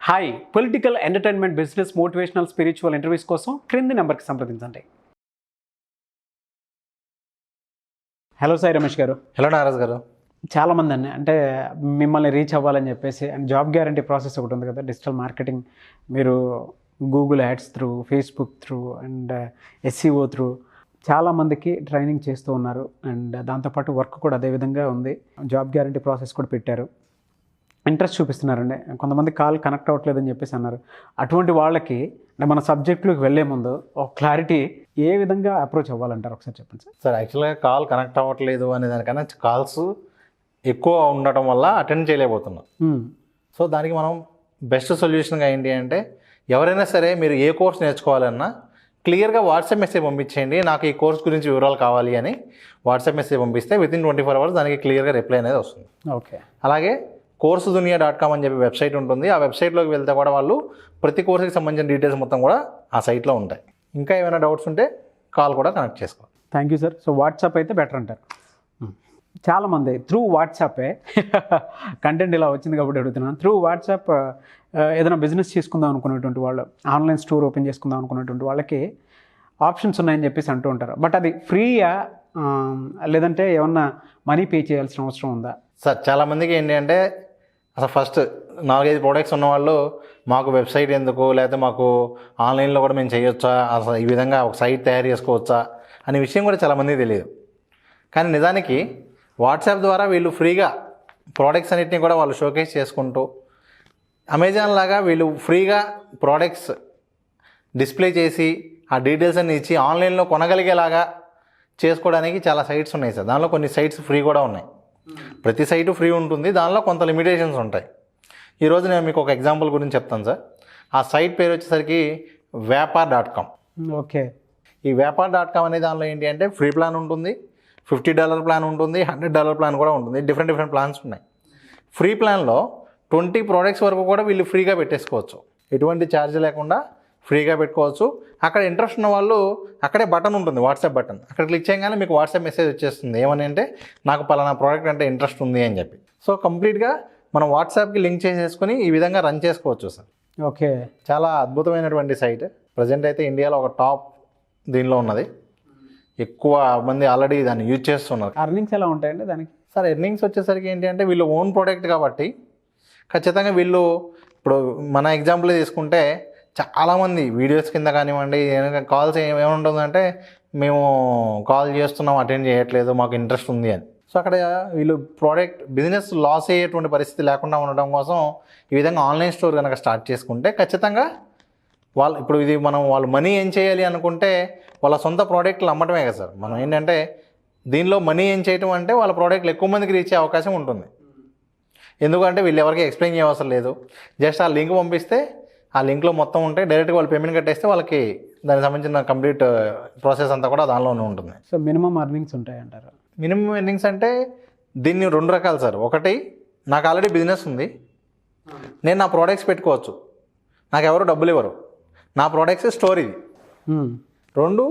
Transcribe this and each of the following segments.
Hi political entertainment business motivational spiritual interviews కోసం క్రింది నెంబర్కి సంప్రదించండి. హలో సాయి రమేష్ గారు. హలో నారాజ్ గారు. చాలామంది అంటే మిమ్మల్ని రీచ్ అవ్వాలని చెప్పేసి అండ్ జాబ్ గ్యారంటీ ప్రాసెస్ ఒకటి ఉంది కదా, డిజిటల్ మార్కెటింగ్. మీరు Google ads through, Facebook through and SCO through చాలామందికి ట్రైనింగ్ చేస్తూ ఉన్నారు. అండ్ దాంతోపాటు వర్క్ కూడా అదేవిధంగా ఉంది. జాబ్ గ్యారంటీ ప్రాసెస్ కూడా పెట్టారు. ఇంట్రెస్ట్ చూపిస్తున్నారండి. కొంతమంది కాల్ కనెక్ట్ అవ్వట్లేదని చెప్పేసి అన్నారు. అటువంటి వాళ్ళకి మన సబ్జెక్టులోకి వెళ్ళే ముందు ఒక క్లారిటీ ఏ విధంగా అప్రోచ్ అవ్వాలంటారు ఒకసారి చెప్పండి సార్. సార్ యాక్చువల్గా కాల్ కనెక్ట్ అవ్వట్లేదు అనే దానికన్నా కాల్స్ ఎక్కువ ఉండటం వల్ల అటెండ్ చేయలేకపోతున్నాం. సో దానికి మనం బెస్ట్ సొల్యూషన్గా ఏంటి అంటే, ఎవరైనా సరే మీరు ఏ కోర్స్ నేర్చుకోవాలన్నా క్లియర్గా వాట్సాప్ మెసేజ్ పంపించేయండి, నాకు ఈ కోర్స్ గురించి వివరాలు కావాలి అని వాట్సాప్ మెసేజ్ పంపిస్తే వితిన్ 24 hours దానికి క్లియర్గా రిప్లై అనేది వస్తుంది. ఓకే. అలాగే coursedunia.com అని చెప్పి వెబ్సైట్ ఉంటుంది. ఆ వెబ్సైట్లోకి వెళ్తే కూడా వాళ్ళు ప్రతి కోర్సుకి సంబంధించిన డీటెయిల్స్ మొత్తం కూడా ఆ సైట్లో ఉంటాయి. ఇంకా ఏమైనా డౌట్స్ ఉంటే కాల్ కూడా కనెక్ట్ చేసుకోవాలి. Thank you sir. So WhatsApp అయితే బెటర్ అంటారు. చాలామంది త్రూ వాట్సాపే కంటెంట్ ఇలా వచ్చింది కాబట్టి అడుగుతున్నాను. త్రూ వాట్సాప్ ఏదైనా బిజినెస్ చేసుకుందాం అనుకునేటువంటి వాళ్ళు, ఆన్లైన్ స్టోర్ ఓపెన్ చేసుకుందాం అనుకునేటువంటి వాళ్ళకి ఆప్షన్స్ ఉన్నాయని చెప్పేసి అంటూ ఉంటారు. బట్ అది ఫ్రీయా లేదంటే ఏమన్నా మనీ పే చేయాల్సిన అవసరం ఉందా? సార్ చాలామందికి ఏంటి అంటే, అసలు ఫస్ట్ 4-5 ప్రోడక్ట్స్ ఉన్నవాళ్ళు మాకు వెబ్సైట్ ఎందుకు, లేకపోతే మాకు ఆన్లైన్లో కూడా మేము చేయొచ్చా, అసలు ఈ విధంగా ఒక సైట్ తయారు చేసుకోవచ్చా అనే విషయం కూడా చాలామందికి తెలియదు. కానీ నిజానికి వాట్సాప్ ద్వారా వీళ్ళు ఫ్రీగా ప్రోడక్ట్స్ అన్నిటిని కూడా వాళ్ళు షోకేస్ చేసుకుంటూ, అమెజాన్ లాగా వీళ్ళు ఫ్రీగా ప్రోడక్ట్స్ డిస్ప్లే చేసి ఆ డీటెయిల్స్ అన్ని ఇచ్చి ఆన్లైన్లో కొనగలిగేలాగా చేసుకోవడానికి చాలా సైట్స్ ఉన్నాయి సార్. దానిలో కొన్ని సైట్స్ ఫ్రీ కూడా ఉన్నాయి. ప్రతి సైటు ఫ్రీ ఉంటుంది, దానిలో కొంత లిమిటేషన్స్ ఉంటాయి. ఈరోజు నేను మీకు ఒక ఎగ్జాంపుల్ గురించి చెప్తాను సార్. ఆ సైట్ పేరు వచ్చేసరికి వ్యాపార్.com. ఓకే. ఈ వ్యాపార్.com అనే దానిలో ఏంటి అంటే ఫ్రీ ప్లాన్ ఉంటుంది, $50 ప్లాన్ ఉంటుంది, $100 ప్లాన్ కూడా ఉంటుంది. డిఫరెంట్ ప్లాన్స్ ఉన్నాయి. ఫ్రీ ప్లాన్లో 20 ప్రోడక్ట్స్ వరకు కూడా వీళ్ళు ఫ్రీగా పెట్టేసుకోవచ్చు. ఎటువంటి ఛార్జ్ లేకుండా ఫ్రీగా పెట్టుకోవచ్చు. అక్కడ ఇంట్రెస్ట్ ఉన్న వాళ్ళు అక్కడే బటన్ ఉంటుంది, వాట్సాప్ బటన్. అక్కడ క్లిక్ చేయగానే మీకు వాట్సాప్ మెసేజ్ వచ్చేస్తుంది. ఏమని అంటే, నాకు పలానా ప్రోడక్ట్ అంటే ఇంట్రెస్ట్ ఉంది అని చెప్పి. సో కంప్లీట్గా మనం వాట్సాప్కి లింక్ చేసేసుకొని ఈ విధంగా రన్ చేసుకోవచ్చు సార్. ఓకే. చాలా అద్భుతమైనటువంటి సైట్. ప్రజెంట్ అయితే ఇండియాలో ఒక టాప్ దీనిలో ఉన్నది. ఎక్కువ మంది ఆల్రెడీ దాన్ని యూజ్ చేస్తున్నారు. ఎర్నింగ్స్ ఎలా ఉంటాయండి దానికి? సార్ ఎర్నింగ్స్ వచ్చేసరికి ఏంటి అంటే, వీళ్ళు ఓన్ ప్రోడక్ట్ కాబట్టి ఖచ్చితంగా వీళ్ళు, ఇప్పుడు మన ఎగ్జాంపుల్ తీసుకుంటే చాలామంది వీడియోస్ కింద కానివ్వండి, కాల్స్ ఏముంటుందంటే, మేము కాల్ చేస్తున్నాం అటెండ్ చేయట్లేదు, మాకు ఇంట్రెస్ట్ ఉంది అని. సో అక్కడ వీళ్ళు ప్రోడక్ట్ బిజినెస్ లాస్ అయ్యేటువంటి పరిస్థితి లేకుండా ఉండడం కోసం ఈ విధంగా ఆన్లైన్ స్టోర్ కనుక స్టార్ట్ చేసుకుంటే ఖచ్చితంగా వాళ్ళు, ఇప్పుడు ఇది వాళ్ళు మనీ ఏం చేయాలి అనుకుంటే వాళ్ళ సొంత ప్రోడక్ట్లు అమ్మటమే కదా సార్. మనం ఏంటంటే దీనిలో మనీ ఏం చేయటం అంటే వాళ్ళ ప్రోడక్ట్లు ఎక్కువ మందికి రీచ్ అయ్యే అవకాశం ఉంటుంది. ఎందుకంటే వీళ్ళు ఎవరికి ఎక్స్ప్లెయిన్ చేయవసరం లేదు. జస్ట్ ఆ లింక్ పంపిస్తే ఆ లింక్లో మొత్తం ఉంటే డైరెక్ట్గా వాళ్ళు పేమెంట్ కట్టేస్తే వాళ్ళకి దానికి సంబంధించిన కంప్లీట్ ప్రాసెస్ అంతా కూడా దానిలోనే ఉంటుంది. సో మినిమం ఎర్నింగ్స్ ఉంటాయంటారు? మినిమం ఎర్నింగ్స్ అంటే దీన్ని 2 రకాలు సార్. ఒకటి, నాకు ఆల్రెడీ బిజినెస్ ఉంది, నేను నా ప్రోడక్ట్స్ పెట్టుకోవచ్చు, నాకు ఎవరు డబ్బులు ఇవ్వరు, నా ప్రోడక్ట్స్ స్టోర్ ఇది. 2,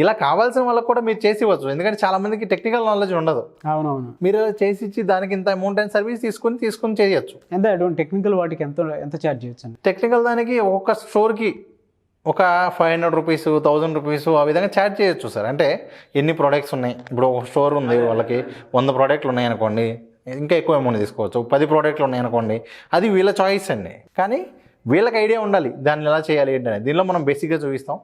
ఇలా కావాల్సిన వాళ్ళకి కూడా మీరు చేసి ఇవ్వచ్చు. ఎందుకంటే చాలామందికి టెక్నికల్ నాలెడ్జ్ ఉండదు. అవునవును. మీరు చేసి ఇచ్చి దానికి ఇంత అమౌంట్ అండ్ సర్వీస్ తీసుకుని చేయొచ్చు. ఎంత టెక్నికల్ వాటికి ఎంత ఛార్జ్ చేయొచ్చు? టెక్నికల్ దానికి ఒక్కొక్క స్టోర్కి ఒక $500, $1000 ఆ విధంగా ఛార్జ్ చేయొచ్చు సార్. అంటే ఎన్ని ప్రోడక్ట్స్ ఉన్నాయి, ఇప్పుడు ఒక స్టోర్ ఉంది, వాళ్ళకి 100 ప్రోడక్ట్లు ఉన్నాయనుకోండి, ఇంకా ఎక్కువ అమౌంట్ తీసుకోవచ్చు. 10 ప్రోడక్ట్లు ఉన్నాయనుకోండి, అది వీళ్ళ చాయిస్ అండి. కానీ వీళ్ళకి ఐడియా ఉండాలి దాన్ని ఎలా చేయాలి ఏంటనే. దీనిలో మనం బేసిక్గా చూపిస్తాం.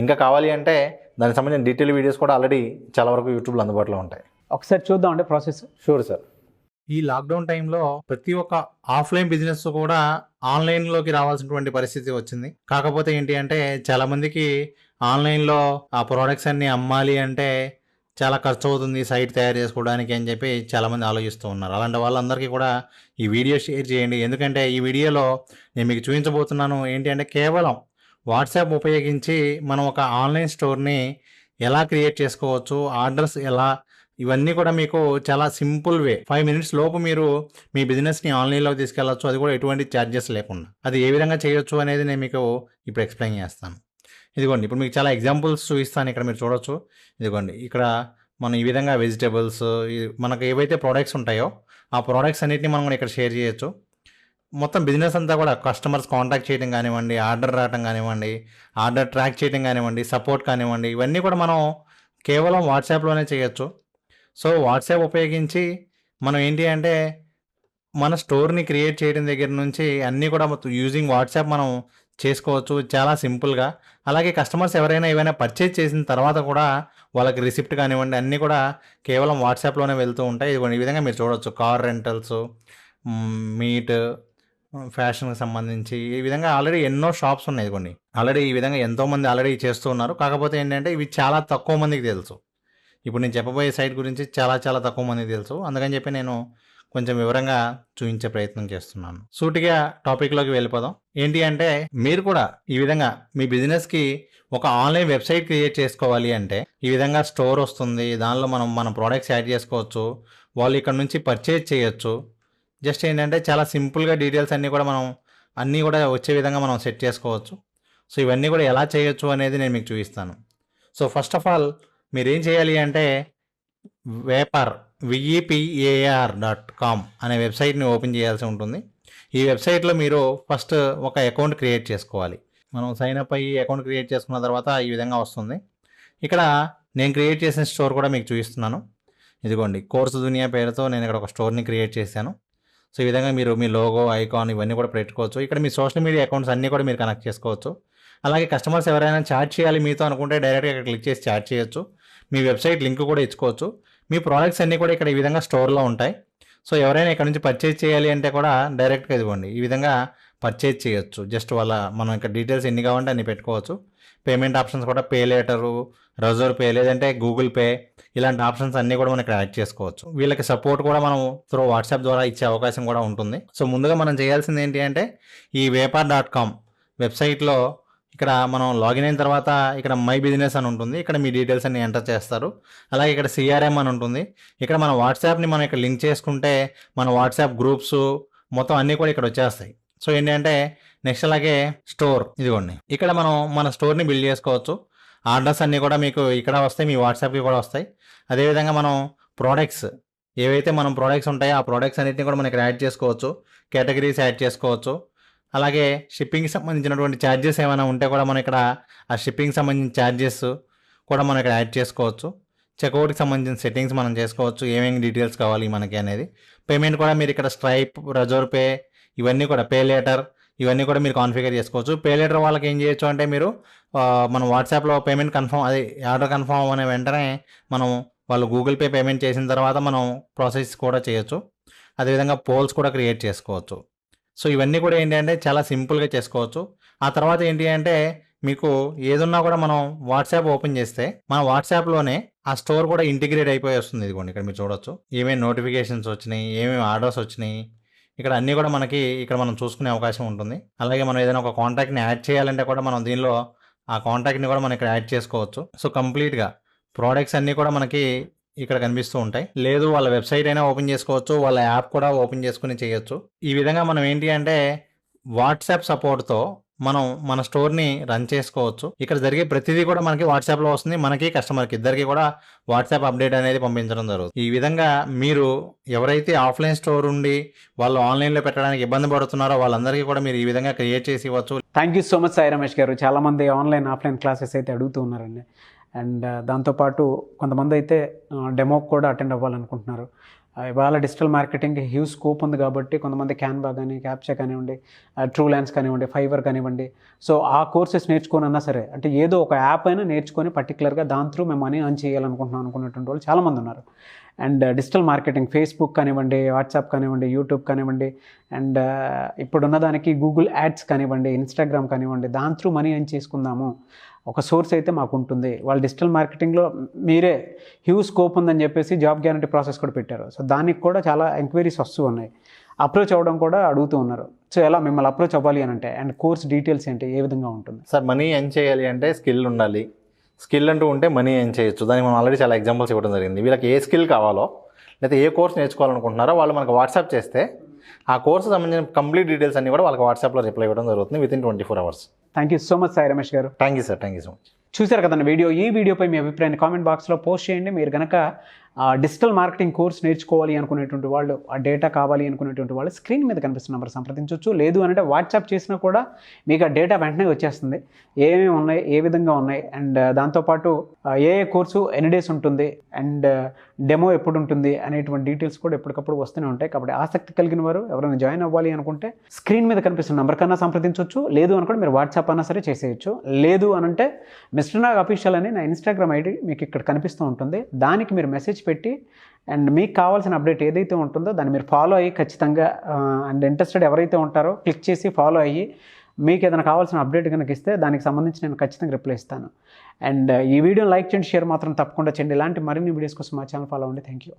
ఇంకా కావాలి అంటే దానికి సంబంధించిన డీటెయిల్ వీడియోస్ కూడా ఆల్రెడీ చాలా వరకు యూట్యూబ్లో అందుబాటులో ఉంటాయి. ఒకసారి చూద్దాం అంటే ప్రాసెస్. Sure sir. ఈ లాక్డౌన్ టైంలో ప్రతి ఒక్క ఆఫ్లైన్ బిజినెస్ కూడా ఆన్లైన్లోకి రావాల్సినటువంటి పరిస్థితి వచ్చింది. కాకపోతే ఏంటి అంటే, చాలామందికి ఆన్లైన్లో ఆ ప్రోడక్ట్స్ అన్నీ అమ్మాలి అంటే చాలా ఖర్చు అవుతుంది సైట్ తయారు చేసుకోవడానికి అని చెప్పి చాలామంది ఆలోచిస్తూ ఉన్నారు. అలాంటి వాళ్ళందరికీ కూడా ఈ వీడియో షేర్ చేయండి. ఎందుకంటే ఈ వీడియోలో నేను మీకు చూపించబోతున్నాను ఏంటి అంటే, కేవలం వాట్సాప్ ఉపయోగించి మనం ఒక ఆన్లైన్ స్టోర్ని ఎలా క్రియేట్ చేసుకోవచ్చు, ఆర్డర్స్ ఎలా, ఇవన్నీ కూడా మీకు చాలా సింపుల్ వే, 5 minutes లోపు మీరు మీ బిజినెస్ని ఆన్లైన్లోకి తీసుకెళ్ళచ్చు. అది కూడా ఎటువంటి ఛార్జెస్ లేకుండా. అది ఏ విధంగా చేయొచ్చు అనేది నేను మీకు ఇప్పుడు ఎక్స్ప్లెయిన్ చేస్తాను. ఇదిగోండి, ఇప్పుడు మీకు చాలా ఎగ్జాంపుల్స్ చూపిస్తాను. ఇక్కడ మీరు చూడొచ్చు. ఇదిగోండి, ఇక్కడ మనం ఈ విధంగా వెజిటేబుల్స్, మనకు ఏవైతే ప్రోడక్ట్స్ ఉంటాయో ఆ ప్రోడక్ట్స్ అన్నిటిని మనం ఇక్కడ షేర్ చేయొచ్చు. మొత్తం బిజినెస్ అంతా కూడా కస్టమర్స్ కాంటాక్ట్ చేయడం కానివ్వండి, ఆర్డర్ రావడం కానివ్వండి, ఆర్డర్ ట్రాక్ చేయడం కానివ్వండి, సపోర్ట్ కానివ్వండి, ఇవన్నీ కూడా మనం కేవలం వాట్సాప్లోనే చేయొచ్చు. సో వాట్సాప్ ఉపయోగించి మనం ఏంటి అంటే మన స్టోర్ని క్రియేట్ చేయడం దగ్గర నుంచి అన్నీ కూడా మొత్తం యూజింగ్ వాట్సాప్ మనం చేసుకోవచ్చు చాలా సింపుల్గా. అలాగే కస్టమర్స్ ఎవరైనా ఏవైనా పర్చేజ్ చేసిన తర్వాత కూడా వాళ్ళకి రిసిప్ట్ కానివ్వండి అన్నీ కూడా కేవలం వాట్సాప్లోనే వెళ్తూ ఉంటాయి. ఇదిగోండి ఈ విధంగా మీరు చూడవచ్చు. కార్ రెంటల్స్, మీట్, ఫ్యాషన్కి సంబంధించి ఈ విధంగా ఆల్రెడీ ఎన్నో షాప్స్ ఉన్నాయి. ఇదిగోండి ఆల్రెడీ ఈ విధంగా ఎంతోమంది ఆల్రెడీ చేస్తూ ఉన్నారు. కాకపోతే ఏంటంటే ఇవి చాలా తక్కువ మందికి తెలుసు. ఇప్పుడు నేను చెప్పబోయే సైట్ గురించి చాలా చాలా తక్కువ మందికి తెలుసు. అందుకని చెప్పి నేను కొంచెం వివరంగా చూపించే ప్రయత్నం చేస్తున్నాను. సూటిగా టాపిక్లోకి వెళ్ళిపోదాం. ఏంటి అంటే మీరు కూడా ఈ విధంగా మీ బిజినెస్కి ఒక ఆన్లైన్ వెబ్సైట్ క్రియేట్ చేసుకోవాలి అంటే ఈ విధంగా స్టోర్ వస్తుంది. దానిలో మనం మన ప్రోడక్ట్స్ యాడ్ చేసుకోవచ్చు. వాళ్ళు ఇక్కడ నుంచి పర్చేజ్ చేయొచ్చు. జస్ట్ ఏంటంటే చాలా సింపుల్గా డీటెయిల్స్ అన్నీ కూడా మనం అన్నీ కూడా వచ్చే విధంగా మనం సెట్ చేసుకోవచ్చు. సో ఇవన్నీ కూడా ఎలా చేయొచ్చు అనేది నేను మీకు చూపిస్తాను. సో ఫస్ట్ ఆఫ్ ఆల్ మీరు ఏం చేయాలి అంటే VEPAR.com అనే వెబ్సైట్ని ఓపెన్ చేయాల్సి ఉంటుంది. ఈ వెబ్సైట్లో మీరు ఫస్ట్ ఒక అకౌంట్ క్రియేట్ చేసుకోవాలి. మనం సైన్ అప్ అయ్యి అకౌంట్ క్రియేట్ చేసుకున్న తర్వాత ఈ విధంగా వస్తుంది. ఇక్కడ నేను క్రియేట్ చేసిన స్టోర్ కూడా మీకు చూపిస్తున్నాను. ఇదిగోండి కోర్సు దునియా పేరుతో నేను ఇక్కడ ఒక స్టోర్ని క్రియేట్ చేశాను. సో ఈ విధంగా మీరు మీ లోగో, ఐకాన్ ఇవన్నీ కూడా పెట్టుకోవచ్చు. ఇక్కడ మీ సోషల్ మీడియా అకౌంట్స్ అన్నీ కూడా మీరు కనెక్ట్ చేసుకోవచ్చు. అలాగే కస్టమర్స్ ఎవరైనా చాట్ చేయాలి మీతో అనుకుంటే డైరెక్ట్గా ఇక్కడ క్లిక్ చేసి చాట్ చేయొచ్చు. మీ వెబ్సైట్ లింక్ కూడా ఇచ్చుకోవచ్చు. మీ ప్రోడక్ట్స్ అన్నీ కూడా ఇక్కడ ఈ విధంగా స్టోర్లో ఉంటాయి. సో ఎవరైనా ఇక్కడ నుంచి పర్చేజ్ చేయాలి అంటే కూడా డైరెక్ట్గా ఇదిగోండి ఈ విధంగా పర్చేజ్ చేయొచ్చు. జస్ట్ మనం ఇక్కడ డీటెయిల్స్ ఎన్ని కావాలంటే అన్ని పెట్టుకోవచ్చు. పేమెంట్ ఆప్షన్స్ కూడా పే లేటరు, రిజర్వ్ పే, లేదంటే గూగుల్ పే, ఇలాంటి ఆప్షన్స్ అన్నీ కూడా మనం ఇక్కడ యాడ్ చేసుకోవచ్చు. వీళ్ళకి సపోర్ట్ కూడా మనం త్రూ వాట్సాప్ ద్వారా ఇచ్చే అవకాశం కూడా ఉంటుంది. సో ముందుగా మనం చేయాల్సింది ఏంటి అంటే ఈ VEPAR.com వెబ్సైట్లో ఇక్కడ మనం లాగిన్ అయిన తర్వాత ఇక్కడ మై బిజినెస్ అని ఉంటుంది. ఇక్కడ మీ డీటెయిల్స్ అన్ని ఎంటర్ చేస్తారు. అలాగే ఇక్కడ CRM అని ఉంటుంది. ఇక్కడ మన వాట్సాప్ని మనం ఇక్కడ లింక్ చేసుకుంటే మన వాట్సాప్ గ్రూప్స్ మొత్తం అన్నీ కూడా ఇక్కడ వచ్చేస్తాయి. సో ఏంటంటే నెక్స్ట్ అలాగే స్టోర్ ఇదిగోండి ఇక్కడ మనం మన స్టోర్ని బిల్డ్ చేసుకోవచ్చు. ఆర్డర్స్ అన్నీ కూడా మీకు ఇక్కడ వస్తాయి, మీ వాట్సాప్కి కూడా వస్తాయి. అదేవిధంగా మనం ప్రోడక్ట్స్ ఏవైతే మనం ప్రోడక్ట్స్ ఉంటాయో ఆ ప్రోడక్ట్స్ అన్నిటిని కూడా మనం ఇక్కడ యాడ్ చేసుకోవచ్చు. కేటగిరీస్ యాడ్ చేసుకోవచ్చు. అలాగే షిప్పింగ్కి సంబంధించినటువంటి ఛార్జెస్ ఏమైనా ఉంటే కూడా మనం ఇక్కడ ఆ షిప్పింగ్కి సంబంధించిన ఛార్జెస్ కూడా మనం ఇక్కడ యాడ్ చేసుకోవచ్చు. చెక్అవుట్కి సంబంధించిన సెట్టింగ్స్ మనం చేసుకోవచ్చు. ఏమేమి డీటెయిల్స్ కావాలి మనకి అనేది. పేమెంట్ కూడా మీరు ఇక్కడ స్ట్రైప్, రిజర్వ్ పే ఇవన్నీ కూడా పే లేటర్ ఇవన్నీ కూడా మీరు కాన్ఫిగర్ చేసుకోవచ్చు. పే లేటర్ వాళ్ళకి ఏం చేయొచ్చు అంటే మీరు మన వాట్సాప్లో పేమెంట్ కన్ఫర్మ్ అది ఆర్డర్ కన్ఫర్మ్ అనే వెంటనే మనం వాళ్ళు గూగుల్ పే పేమెంట్ చేసిన తర్వాత మనం ప్రాసెస్ కూడా చేయొచ్చు. అదేవిధంగా పోల్స్ కూడా క్రియేట్ చేసుకోవచ్చు. సో ఇవన్నీ కూడా ఏంటి అంటే చాలా సింపుల్గా చేసుకోవచ్చు. ఆ తర్వాత ఏంటి అంటే మీకు ఏదున్నా కూడా మనం వాట్సాప్ ఓపెన్ చేస్తే మన వాట్సాప్లోనే ఆ స్టోర్ కూడా ఇంటిగ్రేట్ అయిపోయి వస్తుంది. ఇదిగోండి ఇక్కడ మీరు చూడొచ్చు ఏమేమి నోటిఫికేషన్స్ వచ్చినాయి, ఏమేమి ఆర్డర్స్ వచ్చినాయి, ఇక్కడ అన్నీ కూడా మనకి ఇక్కడ మనం చూసుకునే అవకాశం ఉంటుంది. అలాగే మనం ఏదైనా ఒక కాంటాక్ట్ని యాడ్ చేయాలంటే కూడా మనం దీనిలో ఆ కాంటాక్ట్ని కూడా మనం ఇక్కడ యాడ్ చేసుకోవచ్చు. సో కంప్లీట్గా ప్రోడక్ట్స్ అన్నీ కూడా మనకి ఇక్కడ కనిపిస్తూ ఉంటాయి. లేదు వాళ్ళ వెబ్సైట్ అయినా ఓపెన్ చేసుకోవచ్చు, వాళ్ళ యాప్ కూడా ఓపెన్ చేసుకుని చేయొచ్చు. ఈ విధంగా మనం ఏంటి అంటే వాట్సాప్ సపోర్ట్తో మనం మన స్టోర్ని రన్ చేసుకోవచ్చు. ఇక్కడ జరిగే ప్రతిదీ కూడా మనకి వాట్సాప్లో వస్తుంది. మనకి కస్టమర్కి ఇద్దరికి కూడా వాట్సాప్ అప్డేట్ అనేది పంపించడం జరుగుతుంది. ఈ విధంగా మీరు ఎవరైతే ఆఫ్లైన్ స్టోర్ ఉండి వాళ్ళు ఆన్లైన్లో పెట్టడానికి ఇబ్బంది పడుతున్నారో వాళ్ళందరికీ కూడా మీరు ఈ విధంగా క్రియేట్ చేసి ఇవ్వచ్చు. Thank you so much Sai Ramesh గారు. చాలామంది ఆన్లైన్ ఆఫ్లైన్ క్లాసెస్ అయితే అడుగుతూ ఉన్నారండి. అండ్ దాంతోపాటు కొంతమంది అయితే డెమోకి కూడా అటెండ్ అవ్వాలనుకుంటున్నారు. ఇవాళ డిజిటల్ మార్కెటింగ్ హ్యూజ్ స్కోప్ ఉంది కాబట్టి కొంతమంది క్యాన్వా కానీ, క్యాప్చా కానివ్వండి, ట్రూ ల్యాన్స్ కానివ్వండి, ఫైవర్ కానివ్వండి, సో ఆ కోర్సెస్ నేర్చుకోనన్నా సరే అంటే ఏదో ఒక యాప్ అయినా నేర్చుకొని పర్టికులర్గా దాని త్రూ మేము మనీ అర్న్ చేయాలనుకుంటున్నాం అనుకున్నటువంటి వాళ్ళు చాలామంది ఉన్నారు. అండ్ డిజిటల్ మార్కెటింగ్ ఫేస్బుక్ కానివ్వండి, వాట్సాప్ కానివ్వండి, యూట్యూబ్ కానివ్వండి, అండ్ ఇప్పుడున్న దానికి గూగుల్ యాడ్స్ కానివ్వండి, ఇన్స్టాగ్రామ్ కానివ్వండి, దాని త్రూ మనీ అర్న్ చేసుకుందాము ఒక సోర్స్ అయితే మాకు ఉంటుంది. వాళ్ళు డిజిటల్ మార్కెటింగ్లో మీరే హ్యూజ్ స్కోప్ ఉందని చెప్పేసి జాబ్ గ్యారంటీ ప్రాసెస్ కూడా పెట్టారు. సో దానికి కూడా చాలా ఎంక్వైరీస్ వస్తూ ఉన్నాయి. అప్రోచ్ అవ్వడం కూడా అడుగుతూ ఉన్నారు. సో ఎలా మిమ్మల్ని అప్రోచ్ అవ్వాలి అని అంటే అండ్ కోర్స్ డీటెయిల్స్ ఏంటి, ఏ విధంగా ఉంటుంది? సార్ మనీ ఎర్న్ చేయాలి అంటే స్కిల్ ఉండాలి. స్కిల్ అంటూ ఉంటే మనీ ఎర్న్ చేయొచ్చు. దానికి మనం ఆల్రెడీ చాలా ఎగ్జాంపుల్స్ ఇవ్వడం జరిగింది. వీళ్ళకి ఏ స్కిల్ కావాలో లేకపోతే ఏ కోర్స్ నేర్చుకోవాలనుకుంటున్నారో వాళ్ళు మనకు వాట్సాప్ చేస్తే ఆ కోర్సు సంబంధించిన కంప్లీట్ డీటెయిల్స్ అన్ని కూడా వాళ్ళకి వాట్సాప్లో రిప్లై ఇవ్వడం జరుగుతుంది within 24 hours. Thank you so much Sai Ramesh గారు. Thank you sir. Thank you so much. చూశారు కదండి వీడియో. ఈ వీడియోపై మీ అభిప్రాయాన్ని కామెంట్ బాక్స్లో పోస్ట్ చేయండి. మీరు కనుక డిజిటల్ మార్కెటింగ్ కోర్స్ నేర్చుకోవాలి అనుకునేటువంటి వాళ్ళు, ఆ డేటా కావాలి అనుకునేటువంటి వాళ్ళు స్క్రీన్ మీద కనిపిస్తున్న నెంబర్ సంప్రదించవచ్చు. లేదు అంటే వాట్సాప్ చేసినా కూడా మీకు ఆ డేటా వెంటనే వచ్చేస్తుంది, ఏమేమి ఉన్నాయి, ఏ విధంగా ఉన్నాయి, అండ్ దాంతోపాటు ఏ కోర్సు ఎన్ని డేస్ ఉంటుంది అండ్ డెమో ఎప్పుడు ఉంటుంది అనేటువంటి డీటెయిల్స్ కూడా ఎప్పటికప్పుడు వస్తూనే ఉంటాయి. కాబట్టి ఆసక్తి కలిగిన వారు ఎవరైనా జాయిన్ అవ్వాలి అనుకుంటే స్క్రీన్ మీద కనిపిస్తున్న నెంబర్ కన్నా సంప్రదించవచ్చు. లేదు అనుకుంటే మీరు వాట్సాప్ అన్నా సరే చేసేయచ్చు. లేదు అనంటే మిస్టర్ నాగ్ అఫీషియల్ అని నా ఇన్స్టాగ్రామ్ ఐడి మీకు ఇక్కడ కనిపిస్తూ ఉంటుంది. దానికి మీరు మెసేజ్ పెట్టి అండ్ మీకు కావాల్సిన అప్డేట్ ఏదైతే ఉంటుందో దాన్ని మీరు ఫాలో అయ్యి ఖచ్చితంగా అండ్ ఇంట్రెస్టెడ్ ఎవరైతే ఉంటారో క్లిక్ చేసి ఫాలో అయ్యి మీకు ఏదైనా కావాల్సిన అప్డేట్ కనుక ఇస్తే దానికి సంబంధించి నేను ఖచ్చితంగా రిప్లై ఇస్తాను. అండ్ ఈ వీడియోని లైక్ చేయండి, షేర్ మాత్రం తప్పకుండా చేయండి. ఇలాంటి మరిన్ని వీడియోస్ కోసం మా ఛానల్ ఫాలో అవ్వండి. Thank you.